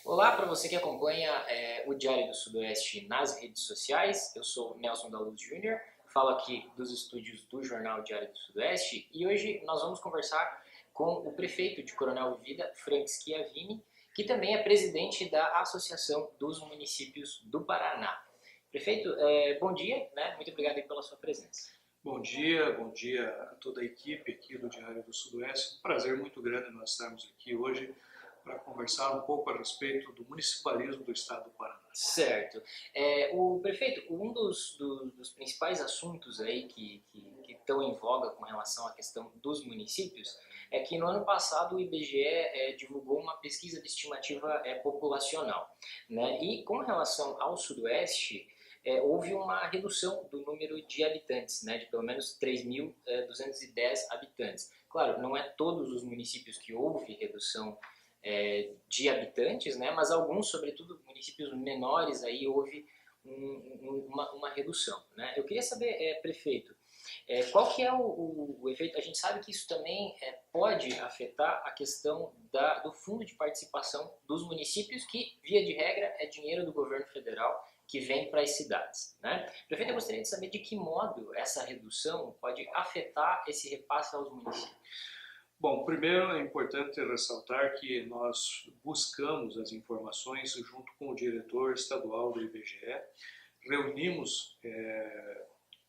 Olá para você que acompanha o Diário do Sudoeste nas redes sociais. Eu sou Nelson da Luz Júnior, falo aqui dos estúdios do jornal Diário do Sudoeste e hoje nós vamos conversar com o prefeito de Coronel Vivida, Frank Schiavini, que também é presidente da Associação dos Municípios do Paraná. Prefeito, bom dia, né? Muito obrigado aí pela sua presença. Bom dia a toda a equipe aqui do Diário do Sudoeste. Um prazer muito grande nós estarmos aqui hoje para conversar um pouco a respeito do municipalismo do estado do Paraná. Certo. O prefeito, um dos principais assuntos aí que estão em voga com relação à questão dos municípios é que no ano passado o IBGE divulgou uma pesquisa de estimativa populacional, né? E com relação ao Sudoeste, houve uma redução do número de habitantes, né, de pelo menos 3.210 habitantes. Claro, não é todos os municípios que houve redução de habitantes, né, mas alguns, sobretudo municípios menores, aí houve uma redução, né? Eu queria saber, prefeito, qual que é o efeito? A gente sabe que isso também pode afetar a questão do fundo de participação dos municípios, que, via de regra, é dinheiro do governo federal que vem para as cidades, né? Prefeito, eu gostaria de saber de que modo essa redução pode afetar esse repasse aos municípios. Bom, primeiro é importante ressaltar que nós buscamos as informações junto com o diretor estadual do IBGE, reunimos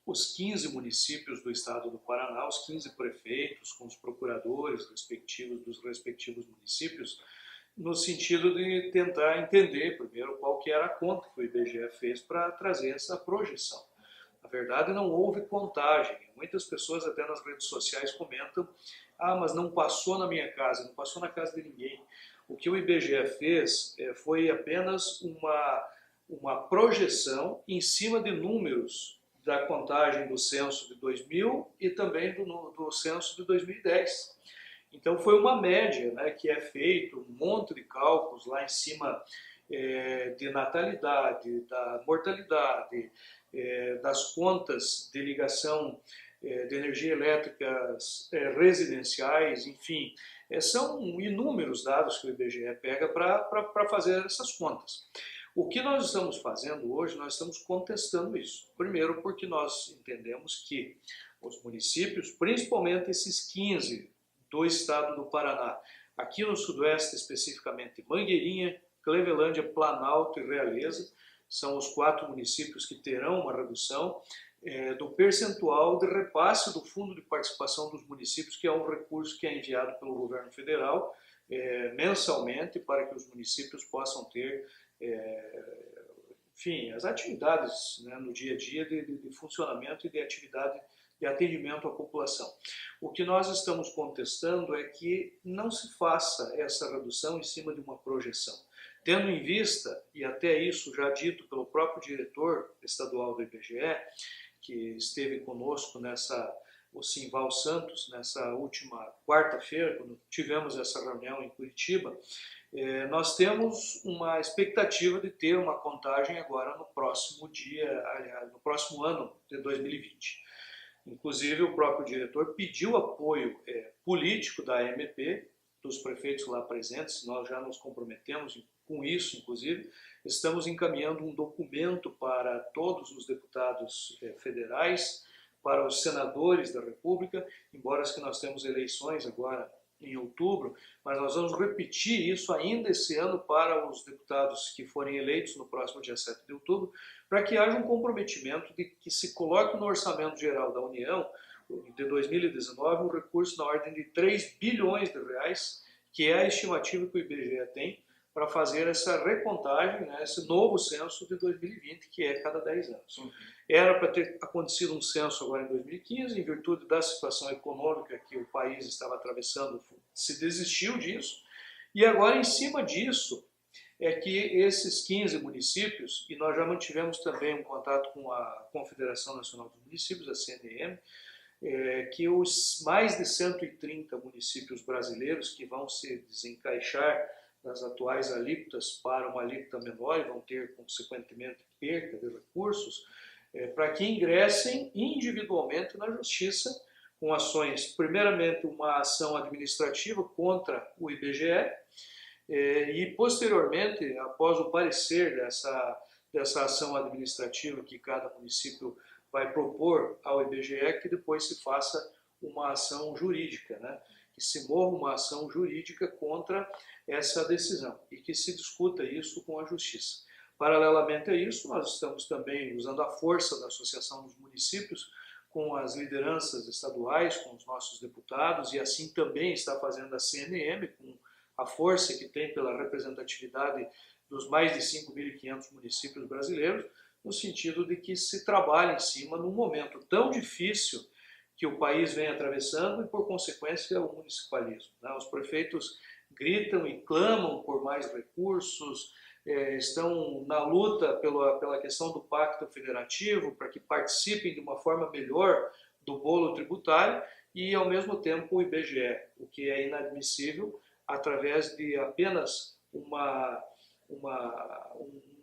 os 15 municípios do estado do Paraná, os 15 prefeitos com os procuradores respectivos dos respectivos municípios, no sentido de tentar entender primeiro qual que era a conta que o IBGE fez para trazer essa projeção. Na verdade, não houve contagem. Muitas pessoas até nas redes sociais comentam: ah, mas não passou na minha casa, não passou na casa de ninguém. O que o IBGE fez foi apenas uma projeção em cima de números da contagem do censo de 2000 e também do censo de 2010. Então foi uma média, né, que é feito, um monte de cálculos lá em cima de natalidade, da mortalidade, das contas de ligação de energia elétrica residenciais, enfim, são inúmeros dados que o IBGE pega para fazer essas contas. O que nós estamos fazendo hoje, nós estamos contestando isso. Primeiro porque nós entendemos que os municípios, principalmente esses 15 do estado do Paraná, aqui no Sudoeste especificamente Mangueirinha, Clevelândia, Planalto e Realeza, são os 4 municípios que terão uma redução do percentual de repasse do Fundo de Participação dos Municípios, que é um recurso que é enviado pelo governo federal mensalmente para que os municípios possam ter, enfim, as atividades, né, no dia a dia de funcionamento e de atividade de atendimento à população. O que nós estamos contestando é que não se faça essa redução em cima de uma projeção. Tendo em vista, e até isso já dito pelo próprio diretor estadual do IBGE, que esteve conosco o Simval Santos, nessa última quarta-feira, quando tivemos essa reunião em Curitiba, nós temos uma expectativa de ter uma contagem agora no próximo ano de 2020. Inclusive, o próprio diretor pediu apoio político da AMP, dos prefeitos lá presentes, nós já nos comprometemos com isso, inclusive. Estamos encaminhando um documento para todos os deputados federais, para os senadores da República, embora que nós temos eleições agora em outubro, mas nós vamos repetir isso ainda esse ano para os deputados que forem eleitos no próximo dia 7 de outubro, para que haja um comprometimento de que se coloque no Orçamento Geral da União de 2019 um recurso na ordem de 3 bilhões de reais, que é a estimativa que o IBGE tem para fazer essa recontagem, né, esse novo censo de 2020, que é cada 10 anos. Uhum. Era para ter acontecido um censo agora em 2015, em virtude da situação econômica que o país estava atravessando, se desistiu disso, e agora em cima disso é que esses 15 municípios, e nós já mantivemos também um contato com a Confederação Nacional dos Municípios, a CNM, que os mais de 130 municípios brasileiros que vão se desencaixar das atuais alíquotas para uma alíquota menor e vão ter, consequentemente, perda de recursos, para que ingressem individualmente na Justiça com ações, primeiramente uma ação administrativa contra o IBGE, e posteriormente, após o parecer dessa ação administrativa que cada município vai propor ao IBGE, que depois se faça uma ação jurídica, né? Que se mova uma ação jurídica contra essa decisão e que se discuta isso com a Justiça. Paralelamente a isso, nós estamos também usando a força da Associação dos Municípios com as lideranças estaduais, com os nossos deputados, e assim também está fazendo a CNM, com a força que tem pela representatividade dos mais de 5.500 municípios brasileiros, no sentido de que se trabalhe em cima num momento tão difícil que o país vem atravessando e, por consequência, o municipalismo. Os prefeitos gritam e clamam por mais recursos, estão na luta pela questão do pacto federativo, para que participem de uma forma melhor do bolo tributário e, ao mesmo tempo, o IBGE, o que é inadmissível, através de apenas um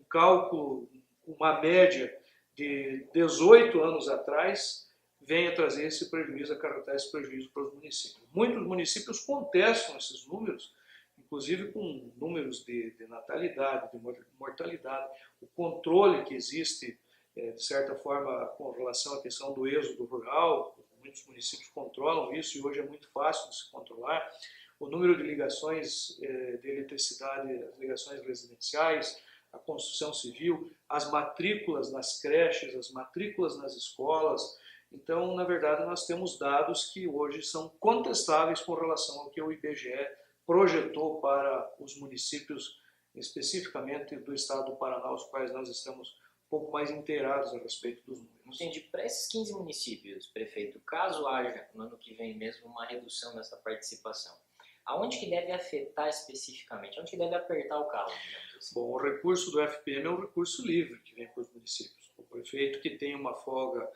cálculo, uma média de 18 anos atrás, venha trazer esse prejuízo, acarretar esse prejuízo para os municípios. Muitos municípios contestam esses números, inclusive com números de natalidade, de mortalidade, o controle que existe, de certa forma, com relação à questão do êxodo rural. Muitos municípios controlam isso e hoje é muito fácil de se controlar. O número de ligações de eletricidade, as ligações residenciais, a construção civil, as matrículas nas creches, as matrículas nas escolas. Então, na verdade, nós temos dados que hoje são contestáveis com relação ao que o IBGE projetou para os municípios, especificamente do estado do Paraná, os quais nós estamos um pouco mais inteirados a respeito dos números. Entendi. Para esses 15 municípios, prefeito, caso haja no ano que vem mesmo uma redução nessa participação, aonde que deve afetar especificamente? Aonde que deve apertar o calo, digamos assim? Bom, o recurso do FPM é um recurso livre que vem para os municípios. O prefeito que tem uma folga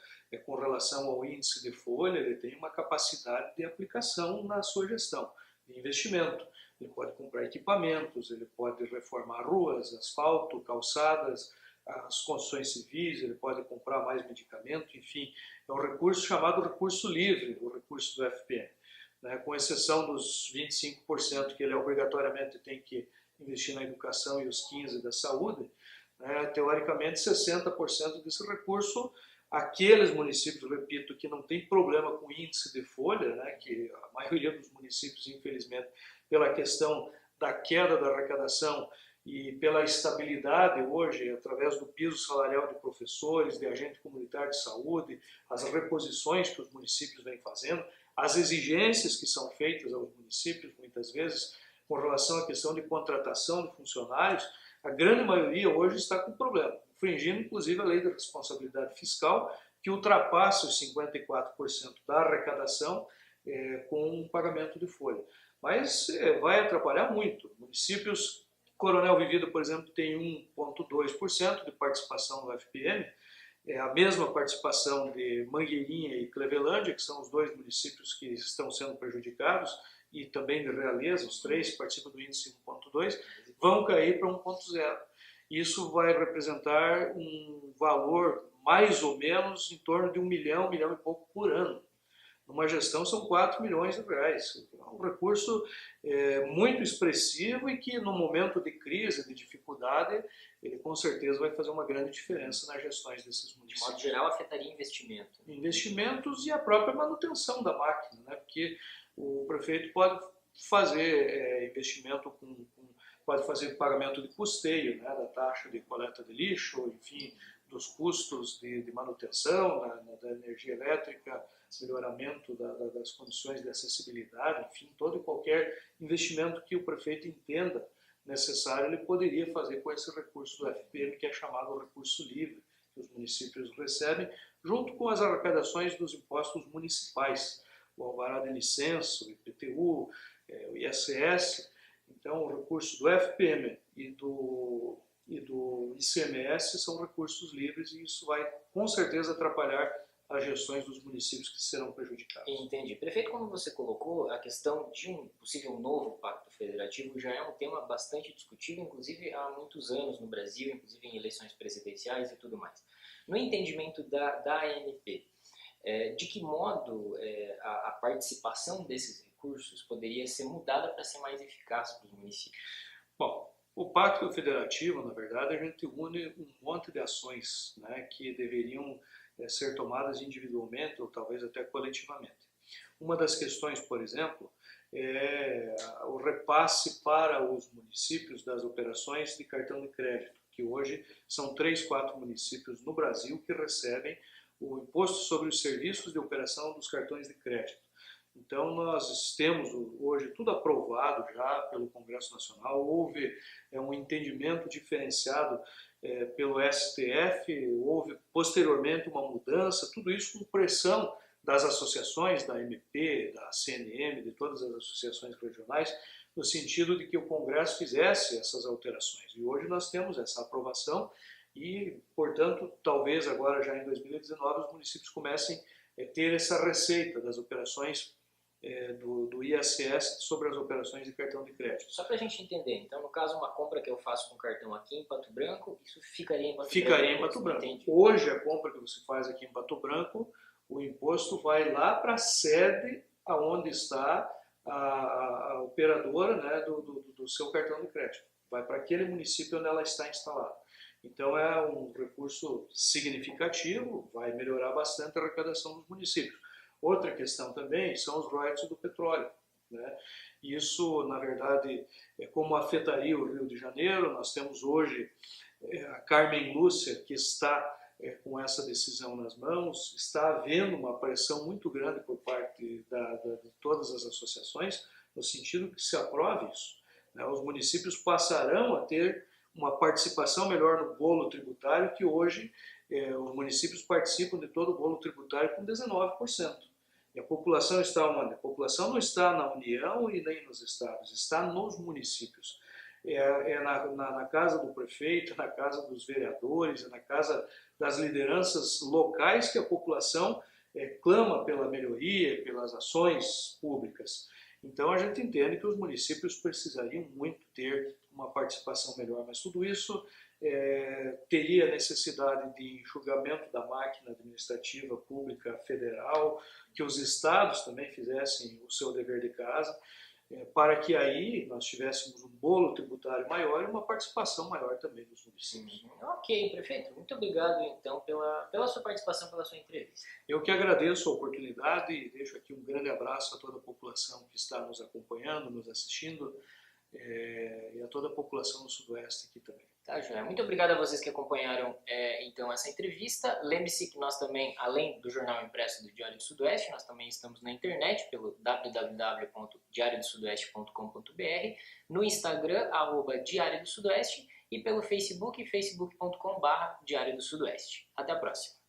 com relação ao índice de folha, ele tem uma capacidade de aplicação na sua gestão, de investimento. Ele pode comprar equipamentos, ele pode reformar ruas, asfalto, calçadas, as construções civis, ele pode comprar mais medicamento, enfim. É um recurso chamado recurso livre, o recurso do FPM. Com exceção dos 25% que ele obrigatoriamente tem que investir na educação e os 15% da saúde, teoricamente 60% desse recurso, aqueles municípios, repito, que não tem problema com índice de folha, que a maioria dos municípios, infelizmente, pela questão da queda da arrecadação e pela estabilidade hoje, através do piso salarial de professores, de agente comunitário de saúde, as reposições que os municípios vêm fazendo, as exigências que são feitas aos municípios, muitas vezes, com relação à questão de contratação de funcionários, a grande maioria hoje está com problema, infringindo inclusive a lei da responsabilidade fiscal, que ultrapassa os 54% da arrecadação com o pagamento de folha. Mas vai atrapalhar muito. Municípios, Coronel Vivida, por exemplo, tem 1,2% de participação no FPM, a mesma participação de Mangueirinha e Clevelândia, que são os dois municípios que estão sendo prejudicados, e também de Realeza, os três que participam do índice 1,2, vão cair para 1,0. Isso vai representar um valor mais ou menos em torno de 1 milhão e pouco por ano. Numa gestão são 4 milhões de reais. É um recurso muito expressivo e que no momento de crise, de dificuldade, ele com certeza vai fazer uma grande diferença nas gestões desses municípios. De modo geral, afetaria investimento. Investimentos e a própria manutenção da máquina, porque o prefeito pode fazer investimento pode fazer pagamento de custeio, da taxa de coleta de lixo, enfim, dos custos de manutenção, da energia elétrica, melhoramento das condições de acessibilidade, enfim, todo e qualquer investimento que o prefeito entenda necessário, ele poderia fazer com esse recurso do FPM, que é chamado recurso livre, que os municípios recebem, junto com as arrecadações dos impostos municipais, o alvará de licença, o IPTU, o ISS. Então, o recurso do FPM e do ICMS são recursos livres e isso vai, com certeza, atrapalhar as gestões dos municípios que serão prejudicados. Entendi. Prefeito, como você colocou, a questão de um possível novo pacto federativo já é um tema bastante discutido, inclusive há muitos anos no Brasil, inclusive em eleições presidenciais e tudo mais. No entendimento da ANP, de que modo a participação desses recursos poderia ser mudada para ser mais eficaz para os municípios? Bom, o Pacto Federativo, na verdade, a gente une um monte de ações, né, que deveriam ser tomadas individualmente ou talvez até coletivamente. Uma das questões, por exemplo, é o repasse para os municípios das operações de cartão de crédito, que hoje são 3, 4 municípios no Brasil que recebem o imposto sobre os serviços de operação dos cartões de crédito. Então, nós temos hoje tudo aprovado já pelo Congresso Nacional, houve um entendimento diferenciado pelo STF, houve posteriormente uma mudança, tudo isso com pressão das associações, da MP, da CNM, de todas as associações regionais, no sentido de que o Congresso fizesse essas alterações. E hoje nós temos essa aprovação e, portanto, talvez agora já em 2019 os municípios comecem a ter essa receita das operações do ISS sobre as operações de cartão de crédito. Só para a gente entender, então no caso uma compra que eu faço com cartão aqui em Pato Branco, isso ficaria em Pato Branco? Ficaria em Pato Branco. Entendi. Hoje a compra que você faz aqui em Pato Branco, o imposto vai lá para a sede aonde está a operadora, né, do seu cartão de crédito. Vai para aquele município onde ela está instalada. Então é um recurso significativo, vai melhorar bastante a arrecadação dos municípios. Outra questão também são os royalties do petróleo, né? Isso, na verdade, como afetaria o Rio de Janeiro. Nós temos hoje a Carmen Lúcia, que está com essa decisão nas mãos. Está havendo uma pressão muito grande por parte de todas as associações, no sentido que se aprove isso, né? Os municípios passarão a ter uma participação melhor no bolo tributário, que hoje os municípios participam de todo o bolo tributário com 19%. E a população está onde? A população não está na União e nem nos estados, está nos municípios. Na casa do prefeito, na casa dos vereadores, na casa das lideranças locais que a população clama pela melhoria, pelas ações públicas. Então a gente entende que os municípios precisariam muito ter uma participação melhor, mas tudo isso teria necessidade de enxugamento da máquina administrativa pública federal, que os estados também fizessem o seu dever de casa, para que aí nós tivéssemos um bolo tributário maior e uma participação maior também dos municípios. Ok, prefeito. Muito obrigado, então, pela sua participação, pela sua entrevista. Eu que agradeço a oportunidade e deixo aqui um grande abraço a toda a população que está nos acompanhando, nos assistindo, e a toda a população do Sudoeste aqui também. Tá, Joia. Muito obrigado a vocês que acompanharam então essa entrevista. Lembre-se que nós também, além do jornal impresso do Diário do Sudoeste, nós também estamos na internet pelo www.diariodosudoeste.com.br, no Instagram, @Diário do Sudoeste, e pelo Facebook, facebook.com/Diário do Sudoeste. Até a próxima.